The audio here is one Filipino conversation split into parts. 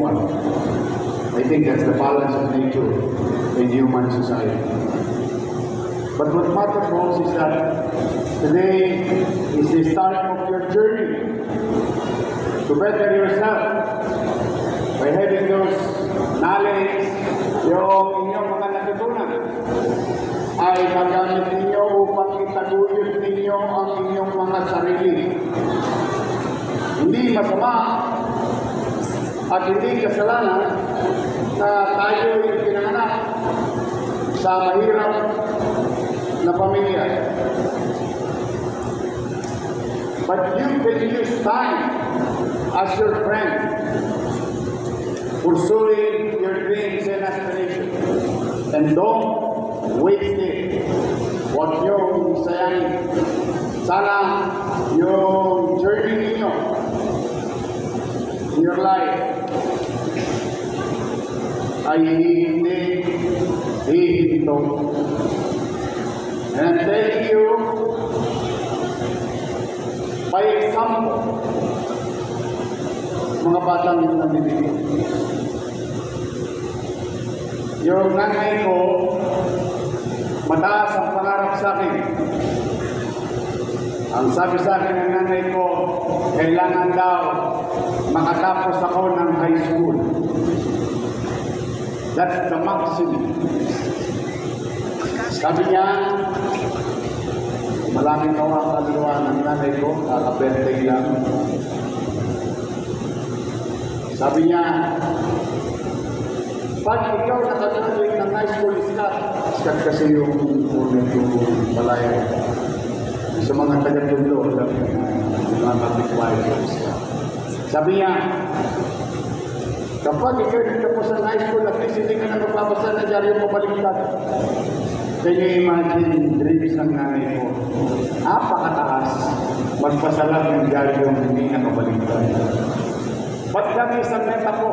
everyone. I think that's the balance of nature in human society. But what matters most is that today is the start of your journey to better yourself by having those knowledge, yung inyong mga natutunan ay gagamit ninyo upang itaguyod ninyo ang inyong mga sarili. Hindi masama at hindi kasalanan na tayo yung pinanganak sa mahirap na pamilya. But you can use time as your friend, pursuing your dreams and aspirations. And don't waste it. Huwag nyo sayangin. Sana yung journey ninyo in your life ay hindi hihinto. And I'm telling you, by example, mga batang nandibigay. Yung nanay ko, mataas ang pangarap sa akin. Ang sabi sa akin ng nanay ko, kailangan daw makatapos ako ng high school. That's the maximum. Sabi niya, maraming ang kaluluwa ng nanay ko, kakabirthday lang. Sabi niya, pag ikaw nakagraduate ng high school, iskat kasi yung unit yung palayo. Sa mga taga-tulo, mga public-wise. Sabi niya, kapag ikaw nagtapos ng high school, at least hindi ka na magbabasa na dyan yung pabaliktad. Can you imagine dreams ng nanay ko? Napakataas. Magpasalam ng dyan yung hindi na mabaliktad. Ba't kami isang meta ko?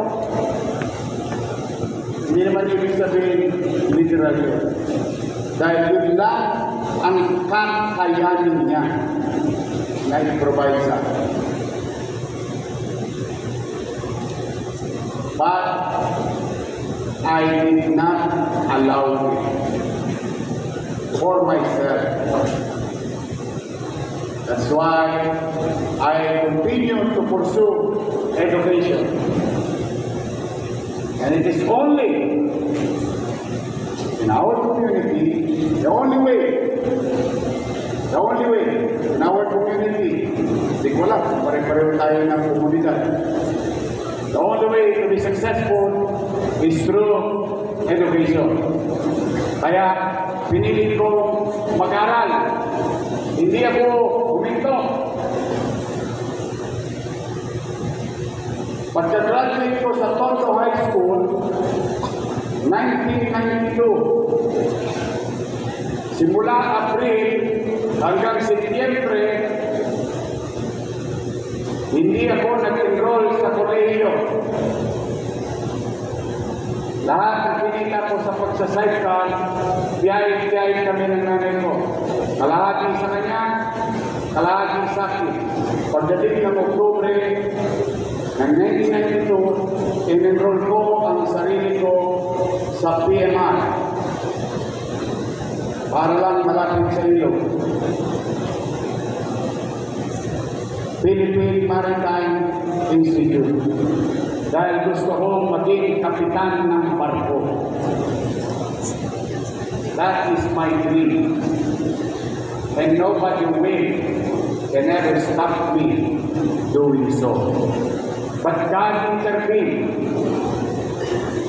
Hindi naman ibig sabihin literal yun. Dahil yun lang ang kakayanin niya na i-provide sa akin. But I did not allow it for myself. That's why I continue to pursue education. And it is only in our community, the only way in our community, di ko alam, pare-pareho tayo ng komunidad. The only way to be successful is through education. Kaya pinili ko mag-aral. Hindi ako huminto. Pagka-graduate ko sa Tondo High School, 1992, simula April hanggang Setyembre, hindi ako nag-enroll sa kolehiyo. Lahat ng kinita ko sa pagsacycle, biyahe kami ng nanay ko. Kalahati sa kanya, kalahati sa akin. Pagdating ng Oktubre ng 1992, in-enroll ko ang sarili ko sa PMI para lang malapit sa ilog. Philippine Maritime Institute. Dahil gusto kong maging kapitan ng barko. That is my dream. And nobody can ever stop me doing so. But God intervened.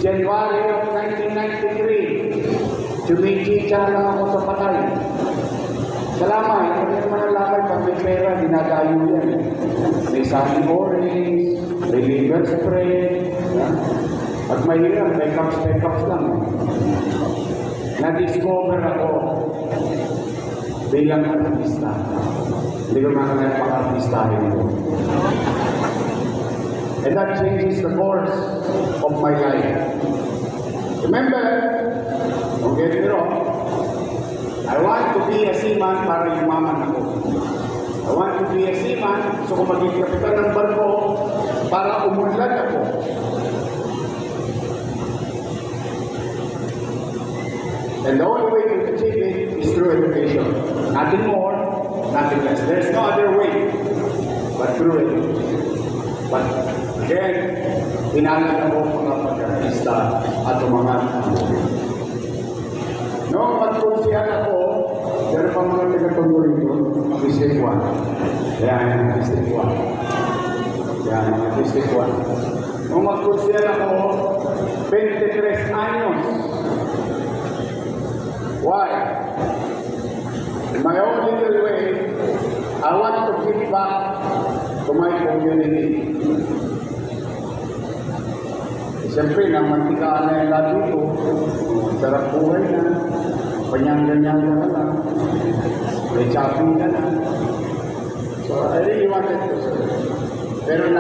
January of 1993, tumititsa lang ako sa patay. Salamat, hindi naman ang lakay pag may pera, dinadayo yan. May sunny orange, may liver spray, at mahirap, may cups lang. Na-discover ako bilang artista. Hindi ko makakaya pang-artistahin ko. And that changes the course of my life. Remember, don't get me wrong, I want to be a seaman para yumaman ako. I want to be a seaman, so kung maging kapitan ng barko, para umunlad ako. And the only way to achieve it is through education. Nothing more, nothing less. There's no other way but through education. But again, pinalala ko mga pag-artista at umangat ang buhay. Noong magpunsihan ako, meron pa mga taga-tungo rito, District 1. Yan, District 1. Yan, mga District 1. Noong magpunsihan ako, 23 anyos. Why? In my own little way, I want to give back to my community. Siyempre, nang mantikaan na yung lahat dito, sarap buhay na, panyang-ganyan na na, may shopping na na. So, I really wanted to serve. Pero